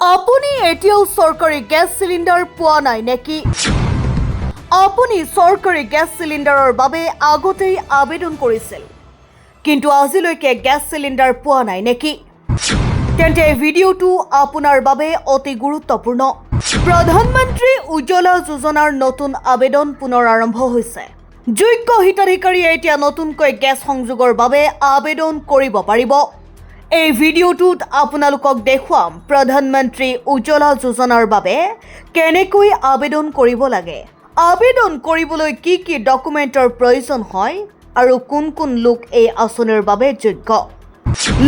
আপুনি এতিয়াও চৰকাৰী গেছ চিলিণ্ডাৰ পোৱা নাই নেকি? আপুনি চৰকাৰী গেছ চিলিণ্ডাৰৰ বাবে আগতেই আবেদন কৰিছিল, কিন্তু আজিলৈকে গেছ চিলিণ্ডাৰ পোৱা নাই নেকি? তেন্তে এই ভিডিঅ'টো আপোনাৰ বাবে অতি গুৰুত্বপূৰ্ণ। প্ৰধানমন্ত্ৰী উজ্জ্বলা যোজনাৰ নতুন আবেদন পুনৰ আৰম্ভ হৈছে। যোগ্য হিতাধিকাৰীয়ে এতিয়া নতুনকৈ গেছ সংযোগৰ বাবে আবেদন কৰিব পাৰিব। এই ভিডিঅ'টোত আপোনালোকক দেখুৱাম প্ৰধানমন্ত্ৰী উজ্জ্বলা যোজনাৰ বাবে কেনেকৈ আবেদন কৰিব লাগে, আবেদন কৰিবলৈ কি কি ডকুমেণ্টৰ প্ৰয়োজন হয় আৰু কোন কোন লোক এই আঁচনিৰ বাবে যোগ্য।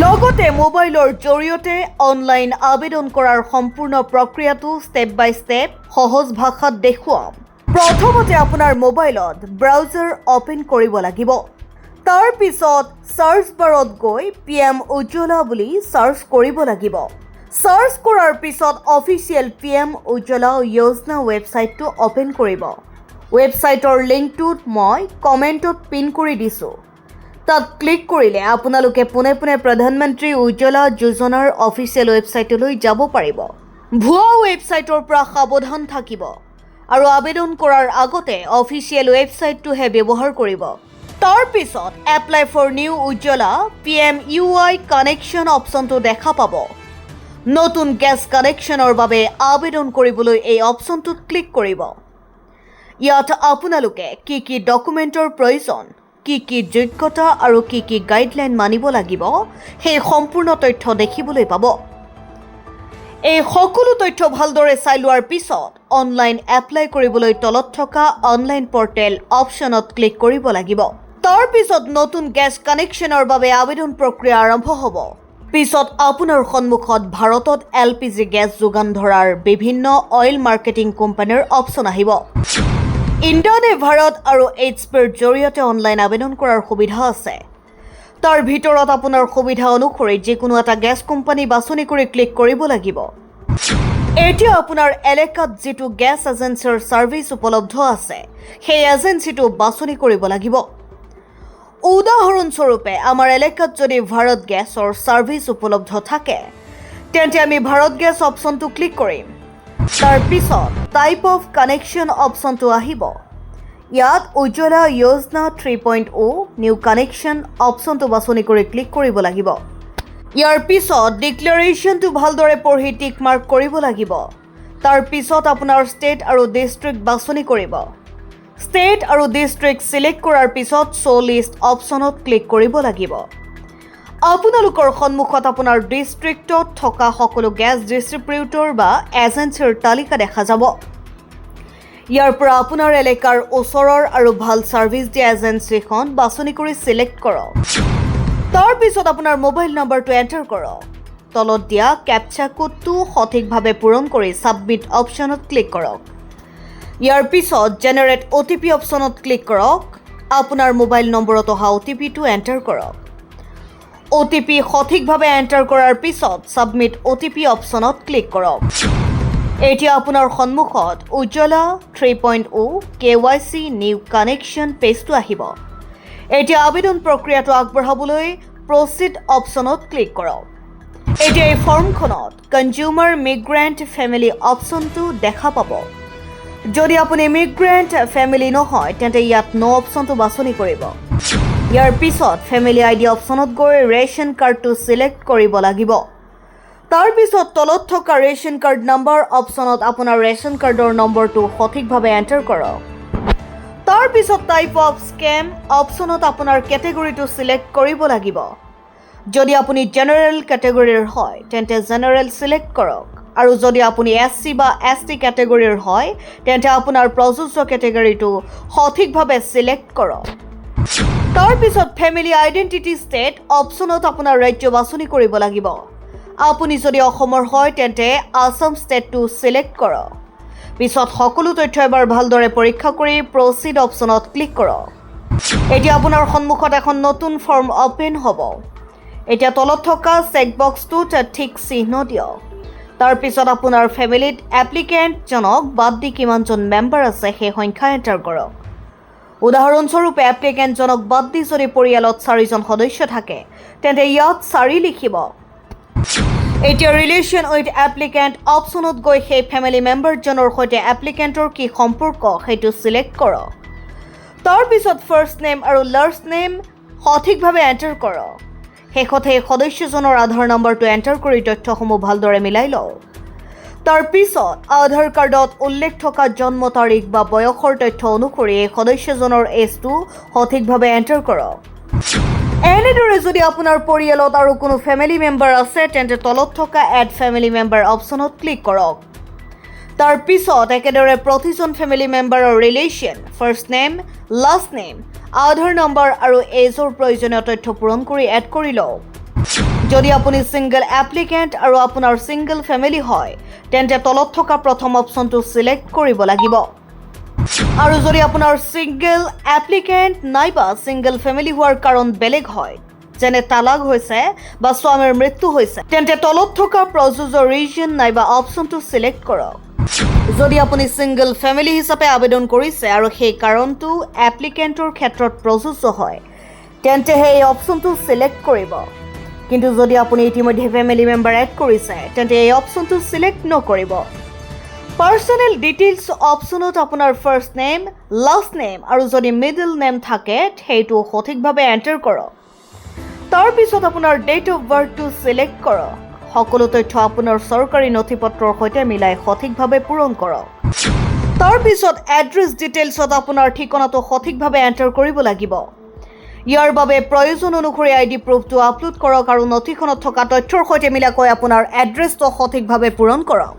লগতে মোবাইলৰ জৰিয়তে অনলাইন আবেদন কৰাৰ সম্পূৰ্ণ প্ৰক্ৰিয়াটো ষ্টেপ বাই ষ্টেপ সহজ ভাষাত দেখুৱাম। প্ৰথমতে আপোনাৰ মোবাইলত ব্ৰাউজাৰ অপেন কৰিব লাগিব। তাৰ পিছত সাৰ্চ বাৰত গৈ PM উজ্জ্বলা বুলি সাৰ্চ কৰিব লাগিব। সাৰ্চ কৰাৰ পিছত অফিচিয়েল PM উজ্জ্বলা যোজনা ৱেবছাইটটো অপেন কৰিব। ৱেবছাইটৰ লিংকটোত মই কমেণ্টত পিন কৰি দিছোঁ। তাত ক্লিক কৰিলে আপোনালোকে পোনে পোনে প্ৰধানমন্ত্ৰী উজ্জ্বলা যোজনাৰ অফিচিয়েল ৱেবছাইটলৈ যাব পাৰিব। ভুৱা ৱেবছাইটৰ পৰা সাৱধান থাকিব আৰু আবেদন কৰাৰ আগতে অফিচিয়েল ৱেবছাইটটোহে ব্যৱহাৰ কৰিব। তাৰ পিছত apply for new Ujjwala PMUI connection অপশ্যনটো দেখা পাব। নতুন গেছ কানেকশ্যনৰ বাবে আবেদন কৰিবলৈ এই অপশ্যনটোত ক্লিক কৰিব। ইয়াত আপোনালোকে কি কি ডকুমেণ্টৰ প্ৰয়োজন, কি কি যোগ্যতা আৰু কি কি গাইডলাইন মানিব লাগিব সেই সম্পূৰ্ণ তথ্য দেখিবলৈ পাব। এই সকলো তথ্য ভালদৰে চাই লোৱাৰ পিছত অনলাইন এপ্লাই কৰিবলৈ তলত থকা অনলাইন পৰ্টেল অপশ্যনত ক্লিক কৰিব লাগিব। তাৰ পিছত নতুন গেছ কানেকশ্যনৰ বাবে আবেদন প্ৰক্ৰিয়া আৰম্ভ হ'ব। পিছত আপোনাৰ সন্মুখত ভাৰতত LPG গেছ যোগান ধৰাৰ বিভিন্ন অইল মাৰ্কেটিং কোম্পানীৰ অপশ্যন আহিব। ইণ্ডানে ভাৰত আৰু HPৰ জৰিয়তে অনলাইন আবেদন কৰাৰ সুবিধা আছে। তাৰ ভিতৰত আপোনাৰ সুবিধা অনুসৰি যিকোনো এটা গেছ কোম্পানী বাছনি কৰি ক্লিক কৰিব লাগিব। এতিয়া আপোনাৰ এলেকাত যিটো গেছ এজেন্সিৰ ছাৰ্ভিচ উপলব্ধ আছে সেই এজেন্সিটো বাছনি কৰিব লাগিব। উদাহৰণস্বৰূপে আমাৰ এলেকাত যদি ভাৰত গেছৰ ছাৰ্ভিচ উপলব্ধ থাকে তেন্তে আমি ভাৰত গেছ অপশ্যনটো ক্লিক কৰিম। তাৰ পিছত টাইপ অফ কানেকশ্যন অপশ্যনটো আহিব। ইয়াত উজ্জ্বলা যোজনা 3.0 নিউ কানেকশ্যন অপশ্যনটো বাছনি কৰি ক্লিক কৰিব লাগিব। ইয়াৰ পিছত ডিক্লেৰেশ্যনটো ভালদৰে পঢ়ি টিক মাৰ্ক কৰিব লাগিব। তাৰ পিছত আপোনাৰ ষ্টেট আৰু ডিষ্ট্ৰিক্ট বাছনি কৰিব। ষ্টেট আৰু ডিষ্ট্ৰিক্ট চিলেক্ট কৰাৰ পিছত শ্ব' লিষ্ট অপশ্যনত ক্লিক কৰিব লাগিব। আপোনালোকৰ সন্মুখত আপোনাৰ ডিষ্ট্ৰিক্টত থকা সকলো গেছ ডিষ্ট্ৰিবিউটৰ বা এজেন্সিৰ তালিকা দেখা যাব। ইয়াৰ পৰা আপোনাৰ এলেকাৰ ওচৰৰ আৰু ভাল ছাৰ্ভিচ দিয়া এজেন্সিখন বাছনি কৰি চিলেক্ট কৰক। তাৰ পিছত আপোনাৰ মোবাইল নম্বৰটো এণ্টাৰ কৰক। তলত দিয়া কেপচা কোডটো সঠিকভাৱে পূৰণ কৰি ছাবমিট অপশ্যনত ক্লিক কৰক। ইয়াৰ পিছত জেনেৰেট OTP অপশ্যনত ক্লিক কৰক। আপোনাৰ মোবাইল নম্বৰত অহা OTPটো এণ্টাৰ কৰক। OTP সঠিকভাৱে এণ্টাৰ কৰাৰ পিছত ছাবমিট OTP অপশ্যনত ক্লিক কৰক। এতিয়া আপোনাৰ সন্মুখত উজ্জ্বলা 3.0 KYC নিউ কানেকশ্যন পেজটো আহিব। এতিয়া আবেদন প্ৰক্ৰিয়াটো আগবঢ়াবলৈ প্ৰচিড অপশ্যনত ক্লিক কৰক। এতিয়া এই ফৰ্মখনত কনজিউমাৰ মিগ্ৰেণ্ট ফেমিলি অপশ্যনটো দেখা পাব। যদি আপুনি মিগ্ৰেণ্ট ফেমিলি নহয় তেন্তে ইয়াত ন' অপশ্যনটো বাছনি কৰিব। ইয়াৰ পিছত ফেমিলি ID অপশ্যনত গৈ ৰেচন কাৰ্ডটো চিলেক্ট কৰিব লাগিব। তাৰ পিছত তলত থকা ৰেচন কাৰ্ড নম্বৰ অপশ্যনত আপোনাৰ ৰেচন কাৰ্ডৰ নম্বৰটো সঠিকভাৱে এণ্টাৰ কৰক। তাৰ পিছত টাইপ অফ স্কেম অপশ্যনত আপোনাৰ কেটেগৰীটো চিলেক্ট কৰিব লাগিব। যদি আপুনি জেনেৰেল কেটেগৰীৰ হয় তেন্তে জেনেৰেল চিলেক্ট কৰক আৰু যদি আপুনি SC বা ST কেটেগৰীৰ হয় তেন্তে আপোনাৰ প্ৰযোজ্য কেটেগৰীটো সঠিকভাৱে চিলেক্ট কৰক। তাৰ পিছত ফেমিলি আইডেণ্টিটি ষ্টেট অপশ্যনত আপোনাৰ ৰাজ্য বাছনি কৰিব লাগিব। আপুনি যদি অসমৰ হয় তেন্তে আসাম ষ্টেটটো চিলেক্ট কৰক। পিছত সকলো তথ্য এবাৰ ভালদৰে পৰীক্ষা কৰি প্ৰচিড অপশ্যনত ক্লিক কৰক। এতিয়া আপোনাৰ সন্মুখত এখন নতুন ফৰ্ম অপেন হ'ব। এতিয়া তলত থকা চেকবক্সটোত ঠিক চিহ্ন দিয়ক। তাৰ পিছত আপোনাৰ ফেমিলিত এপ্লিকেণ্টজনক বাদ দি কিমানজন মেম্বাৰ আছে সেই সংখ্যা এণ্টাৰ কৰক। উদাহৰণস্বৰূপে এপ্লিকেণ্টজনক বাদ দি যদি পৰিয়ালত 4জন সদস্য থাকে তেন্তে ইয়াত 4 লিখিব। এতিয়া ৰিলেশ্যন উইথ এপ্লিকেণ্ট অপশ্যনত গৈ সেই ফেমিলি মেম্বাৰজনৰ সৈতে এপ্লিকেণ্টৰ কি সম্পৰ্ক সেইটো চিলেক্ট কৰক। তাৰপিছত ফাৰ্ষ্ট নেম আৰু লাষ্ট নেম সঠিকভাৱে এণ্টাৰ কৰক। শেষত সেই সদস্যজনৰ আধাৰ নম্বৰটো এণ্টাৰ কৰি তথ্যসমূহ ভালদৰে মিলাই লওক। তাৰপিছত আধাৰ কাৰ্ডত উল্লেখ থকা জন্ম তাৰিখ বা বয়সৰ তথ্য অনুসৰি এই সদস্যজনৰ এজটো সঠিকভাৱে এণ্টাৰ কৰক। এনেদৰে যদি আপোনাৰ পৰিয়ালত আৰু কোনো ফেমিলি মেম্বাৰ আছে তেন্তে তলত থকা এড ফেমিলি মেম্বাৰ অপশ্যনত ক্লিক কৰক। তাৰপিছত একেদৰে প্ৰতিজন ফেমিলি মেম্বাৰৰ relation, first name, last name, Aadhaar number আৰু এজৰ প্ৰয়োজনীয় তথ্য পূৰণ কৰি এড কৰি লওক। যদি আপুনি ছিংগল এপ্লিকেণ্ট আৰু আপোনাৰ ছিংগল ফেমিলি হয় তেন্তে তলত থকা প্ৰথম অপশ্যনটো চিলেক্ট কৰিব লাগিব। আৰু যদি আপোনাৰ ছিংগল এপ্লিকেণ্ট নাইবা ছিংগল ফেমিলি হোৱাৰ কাৰণ বেলেগ হয়, যেনে তালাক হৈছে বা স্বামীৰ মৃত্যু হৈছে, তেন্তে তলত থকা প্ৰযোজ্য ৰিজন নাইবা অপশ্যনটো চিলেক্ট কৰক। যদি আপুনি ছিংগল ফেমিলি হিচাপে আবেদন কৰিছে আৰু সেই কাৰণটো এপ্লিকেণ্টৰ ক্ষেত্ৰত প্ৰযোজ্য হয় তেন্তে সেই অপশ্যনটো চিলেক্ট কৰিব। কিন্তু যদি আপুনি ইতিমধ্যে ফেমিলি মেম্বাৰ এড কৰিছে তেন্তে এই অপশ্যনটো চিলেক্ট নকৰিব। পাৰ্চনেল ডিটেইলছ অপশ্যনত আপোনাৰ ফাৰ্ষ্ট নেম, লাষ্ট নেম আৰু যদি মিডল নেম থাকে সেইটো সঠিকভাৱে এণ্টাৰ কৰক। তাৰপিছত আপোনাৰ ডেট অফ বাৰ্থটো চিলেক্ট কৰক। সকলো তথ্য আপোনাৰ চৰকাৰী নথি পত্ৰৰ সৈতে মিলাই সঠিকভাৱে পূৰণ কৰক। তাৰপিছত এড্ৰেছ ডিটেইলছত আপোনাৰ ঠিকনাটো সঠিকভাৱে এণ্টাৰ কৰিব লাগিব। ইয়াৰ বাবে প্ৰয়োজন অনুসৰি আইডি প্ৰুফটো আপলোড কৰক আৰু নথিখনত থকা তথ্যৰ সৈতে মিলাকৈ আপোনাৰ এড্ৰেছটো সঠিকভাৱে পূৰণ কৰক।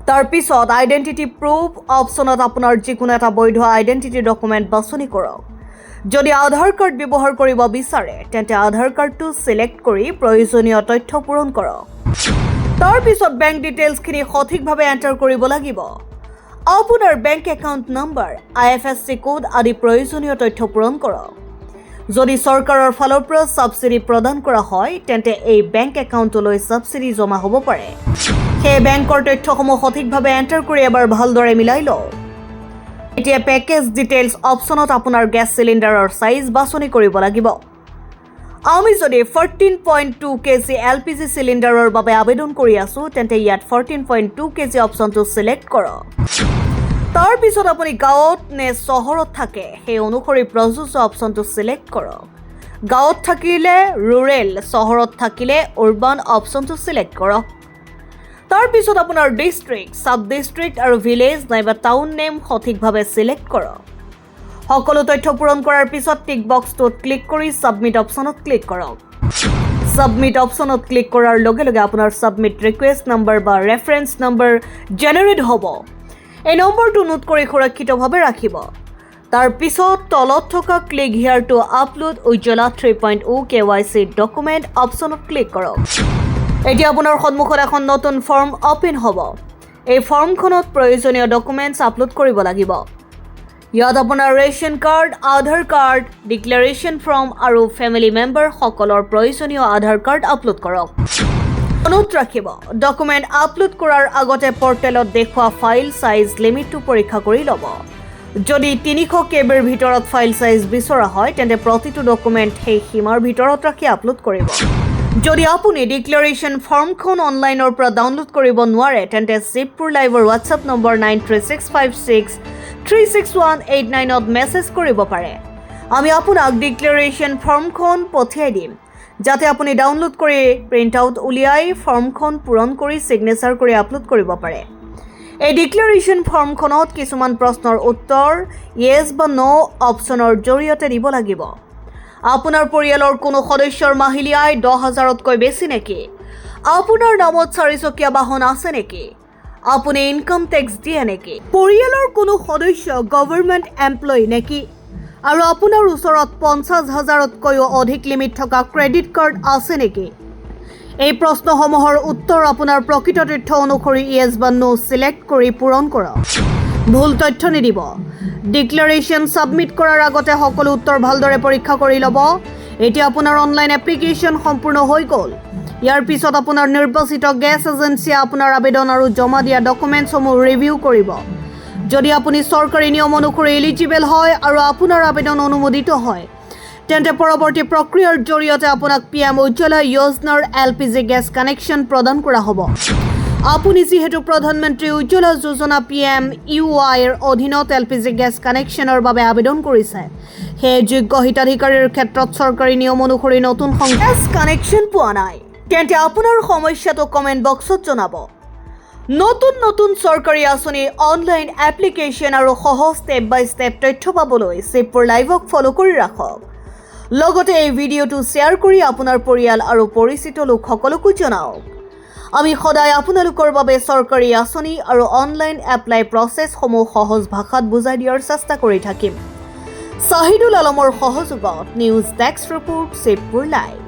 তাৰপিছত আইডেণ্টিটি প্ৰুফ অপশ্যনত আপোনাৰ যিকোনো এটা বৈধ আইডেণ্টিটি ডকুমেণ্ট বাছনি কৰক। যদি আধাৰ কাৰ্ড ব্যৱহাৰ কৰিব বিচাৰে তেন্তে আধাৰ কাৰ্ডটো চিলেক্ট কৰি প্ৰয়োজনীয় তথ্য পূৰণ কৰক। তাৰপিছত বেংক ডিটেইলছখিনি সঠিকভাৱে এণ্টাৰ কৰিব লাগিব। আপোনাৰ bank account number, IFSC code আদি প্ৰয়োজনীয় তথ্য পূৰণ কৰক। যদি চৰকাৰৰ ফালৰ পৰা ছাবচিডি প্ৰদান কৰা হয় তেন্তে এই বেংক একাউণ্টলৈ ছাবচিডি জমা হ'ব পাৰে। সেই বেংকৰ তথ্যসমূহ সঠিকভাৱে এণ্টাৰ কৰি এবাৰ ভালদৰে মিলাই লওক। এতিয়া পেকেজ ডিটেইলছ অপশ্যনত আপোনাৰ গেছ চিলিণ্ডাৰৰ চাইজ বাছনি কৰিব লাগিব। আমি যদি 14.2 কেজি LPG চিলিণ্ডাৰৰ বাবে আবেদন কৰি আছোঁ তেন্তে ইয়াত 14.2 কেজি অপশ্যনটো চিলেক্ট কৰক। তাৰপিছত আপুনি গাঁৱত নে চহৰত থাকে সেই অনুসৰি প্ৰযোজ্য অপশ্যনটো চিলেক্ট কৰক। গাঁৱত থাকিলে ৰুৰেল, চহৰত থাকিলে উৰ্বান অপশ্যনটো চিলেক্ট কৰক। তাৰপিছত আপোনাৰ ডিষ্ট্ৰিক্ট, ছাব ডিষ্ট্ৰিক্ট আৰু ভিলেজ নাইবা টাউন নেম সঠিকভাৱে চিলেক্ট কৰক। সকলো তথ্য পূৰণ কৰাৰ পিছত টিক বক্সটোত ক্লিক কৰি ছাবমিট অপশ্যনত ক্লিক কৰক। ছাবমিট অপশ্যনত ক্লিক কৰাৰ লগে লগে আপোনাৰ ছাবমিট ৰিকুৱেষ্ট নম্বৰ বা ৰেফাৰেন্স নম্বৰ জেনেৰেট হ'ব। এই নম্বৰটো নোট কৰি সুৰক্ষিতভাৱে ৰাখিব। তাৰপিছত তলত থকা click here to upload Ujjwala 3.0 KYC document অপশ্যনত ক্লিক কৰক। এতিয়া আপোনাৰ সন্মুখত এখন নতুন ফৰ্ম অপেন হ'ব। এই ফৰ্মখনত প্ৰয়োজনীয় ডকুমেণ্টছ আপলোড কৰিব লাগিব। ইয়াত আপোনাৰ ৰেচন কাৰ্ড, আধাৰ কাৰ্ড, ডিক্লেৰেশ্যন ফৰ্ম আৰু ফেমিলি মেম্বাৰ সকলৰ প্ৰয়োজনীয় আধাৰ কাৰ্ড আপলোড কৰক। মনত ৰাখিব, ডকুমেণ্ট আপলোড কৰাৰ আগতে পৰ্টেলত দেখুওৱা ফাইল চাইজ লিমিটটো পৰীক্ষা কৰি ল'ব। যদি 300 KBৰ ভিতৰত ফাইল চাইজ বিচৰা হয় তেন্তে প্ৰতিটো ডকুমেণ্ট সেই সীমাৰ ভিতৰত ৰাখি আপলোড কৰিব। যদি আপুনি ডিক্লেৰেশ্যন ফৰ্মখন অনলাইনৰ পৰা ডাউনলোড কৰিব নোৱাৰে তেন্তে শিৱপুৰ লাইভৰ হোৱাটছএপ নম্বৰ 9365636189ত মেছেজ কৰিব পাৰে। আমি আপোনাক ডিক্লেৰেশ্যন ফৰ্মখন পঠিয়াই দিম যাতে আপুনি ডাউনলোড কৰি প্ৰিণ্ট আউট উলিয়াই ফৰ্মখন পূৰণ কৰি ছিগনেচাৰ কৰি আপলোড কৰিব পাৰে। এই ডিক্লেৰেশ্যন ফৰ্মখনত কিছুমান প্ৰশ্নৰ উত্তৰ য়েছ বা ন' অপশ্যনৰ জৰিয়তে দিব লাগিব। আপোনাৰ পৰিয়ালৰ কোনো সদস্যৰ মাহিলী আয় 10,000তকৈ বেছি নেকি? আপোনাৰ নামত 4চকীয়া বাহন আছে নেকি? আপুনি ইনকাম টেক্স দিয়ে নেকি? পৰিয়ালৰ কোনো সদস্য গভৰ্ণমেণ্ট এমপ্লয়ী নেকি? আৰু আপোনাৰ ওচৰত 50,000তকৈও অধিক লিমিট থকা ক্ৰেডিট কাৰ্ড আছে নেকি? এই প্ৰশ্নসমূহৰ উত্তৰ আপোনাৰ প্ৰকৃত তথ্য অনুসৰি য়েছ বা ন' চিলেক্ট কৰি পূৰণ কৰক। ভুল তথ্য নিদিব। ডিক্লেৰেশ্যন ছাবমিট কৰাৰ আগতে সকলো উত্তৰ ভালদৰে পৰীক্ষা কৰি ল'ব। এতিয়া আপোনাৰ অনলাইন এপ্লিকেশ্যন সম্পূৰ্ণ হৈ গ'ল। ইয়াৰ পিছত আপোনাৰ নিৰ্বাচিত গেছ এজেন্সিয়ে আপোনাৰ আবেদন আৰু জমা দিয়া ডকুমেণ্টছসমূহ ৰিভিউ কৰিব। যদি আপুনি চৰকাৰী নিয়ম অনুসৰি এলিজিবল হয় আৰু আপোনাৰ আবেদন অনুমোদিত হয় তেন্তে পৰৱৰ্তী প্ৰক্ৰিয়াৰ জৰিয়তে আপোনাক PM উজ্জ্বলা যোজনাৰ LPG গেছ কানেকশ্যন প্ৰদান কৰা হ'ব। আপুনি যিহেতু প্ৰধানমন্ত্ৰী উজ্জ্বলা যোজনা PMUY-ৰ অধীনত LPG গেছ কানেকশ্যনৰ বাবে আবেদন কৰিছে, সেয়ে যোগ্য হিতাধিকাৰীৰ ক্ষেত্ৰত চৰকাৰী নিয়ম অনুসৰি নতুন গেছ কানেকশ্যন পোৱা নাই, তেন্তে আপোনাৰ সমস্যাটো কমেণ্ট বক্সত জনাব। নতুন চৰকাৰী আঁচনি অনলাইন এপ্লিকেশ্যন আৰু সহজ ষ্টেপ বাই ষ্টেপ তথ্য পাবলৈ শিৱপুৰ লাইভক ফ'ল' কৰি ৰাখক। লগতে এই ভিডিঅ'টো শ্বেয়াৰ কৰি আপোনাৰ পৰিয়াল আৰু পৰিচিত লোকসকলকো জনাওক। আমি সদায় আপোনালোকৰ বাবে চৰকাৰী আঁচনি আৰু অনলাইন এপ্লাই প্ৰচেছসমূহ সহজ ভাষাত বুজাই দিয়াৰ চেষ্টা কৰি থাকিম। শ্বাহিদুল আলমৰ সহযোগত news desk report Shibpur live.